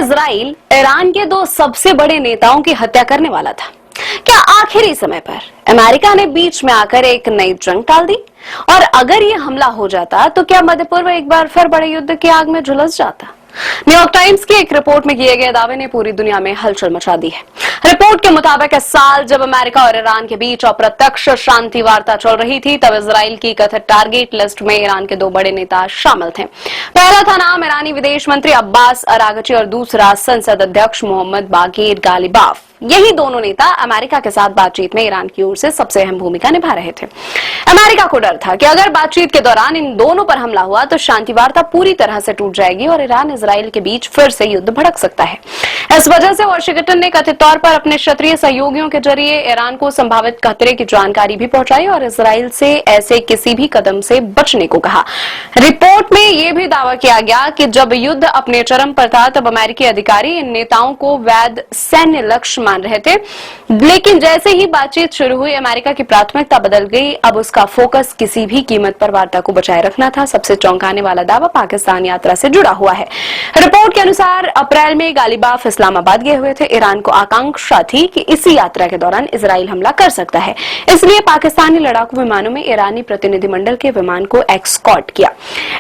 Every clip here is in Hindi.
इजराइल ईरान के दो सबसे बड़े नेताओं की हत्या करने वाला था। क्या आखिरी समय पर अमेरिका ने बीच में आकर एक नई जंग टाल दी? और अगर ये हमला हो जाता तो क्या मध्य पूर्व एक बार फिर बड़े युद्ध की आग में झुलस जाता? न्यूयॉर्क टाइम्स की एक रिपोर्ट में किए गए दावे ने पूरी दुनिया में हलचल मचा दी है। रिपोर्ट के मुताबिक इस साल जब अमेरिका और ईरान के बीच अप्रत्यक्ष शांति वार्ता चल रही थी, तब इजराइल की कथित टारगेट लिस्ट में ईरान के दो बड़े नेता शामिल थे। पहला था नाम ईरानी विदेश मंत्री अब्बास अरागची और दूसरा संसद अध्यक्ष मोहम्मद बागेर गालिबाफ। यही दोनों नेता अमेरिका के साथ बातचीत में ईरान की ओर से सबसे अहम भूमिका निभा रहे थे। अमेरिका को डर था कि अगर बातचीत के दौरान इन दोनों पर हमला हुआ तो शांति वार्ता पूरी तरह से टूट जाएगी और ईरान इजराइल के बीच फिर से युद्ध भड़क सकता है। इस वजह से वाशिंगटन ने कथित तौर पर अपने क्षेत्रीय सहयोगियों के जरिए ईरान को संभावित खतरे की जानकारी भी पहुंचाई और इजराइल से ऐसे किसी भी कदम से बचने को कहा। रिपोर्ट में यह भी दावा किया गया कि जब युद्ध अपने चरम पर था तब अमेरिकी अधिकारी इन नेताओं को वैध सैन्य लक्ष्य मान रहे थे, लेकिन जैसे ही बातचीत शुरू हुई अमेरिका की प्राथमिकता बदल गई। अब उसका फोकस किसी भी कीमत पर वार्ता को बचाए रखना था। सबसे चौंकाने वाला दावा पाकिस्तान यात्रा से जुड़ा हुआ है। रिपोर्ट के अनुसार अप्रैल में गालिबाफ इस्लामाबाद गए हुए थे। ईरान को आकांक्षा थी कि इसी यात्रा के दौरान इजराइल हमला कर सकता है, इसलिए पाकिस्तानी लड़ाकू विमानों में ईरानी प्रतिनिधिमंडल के विमान को एस्कॉर्ट किया।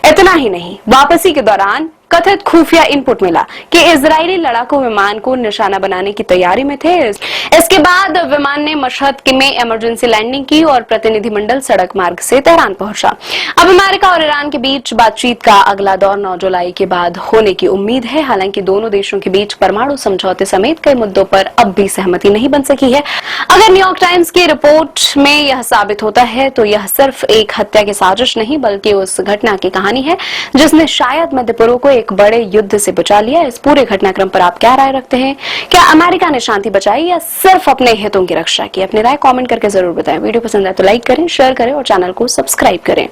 इतना ही नहीं, वापसी के दौरान कथित खुफिया इनपुट मिला कि इजरायली लड़ाकू विमान को निशाना बनाने की तैयारी में थे। इसके बाद विमान ने मशहद में इमरजेंसी लैंडिंग की और प्रतिनिधिमंडल सड़क मार्ग से तेहरान पहुंचा। अब अमेरिका और ईरान के बीच बातचीत का अगला दौर 9 जुलाई के बाद होने की उम्मीद है। हालांकि दोनों देशों के बीच परमाणु समझौते समेत कई मुद्दों पर अब भी सहमति नहीं बन सकी है। अगर न्यूयॉर्क टाइम्स की रिपोर्ट में यह साबित होता है तो यह सिर्फ एक हत्या की साजिश नहीं बल्कि उस घटना की कहानी है जिसने शायद मध्य पूर्व को एक बड़े युद्ध से बचा लिया। इस पूरे घटनाक्रम पर आप क्या राय रखते हैं? क्या अमेरिका ने शांति बचाई या सिर्फ अपने हितों की रक्षा की? अपनी राय कमेंट करके जरूर बताएं। वीडियो पसंद आए तो लाइक करें, शेयर करें और चैनल को सब्सक्राइब करें।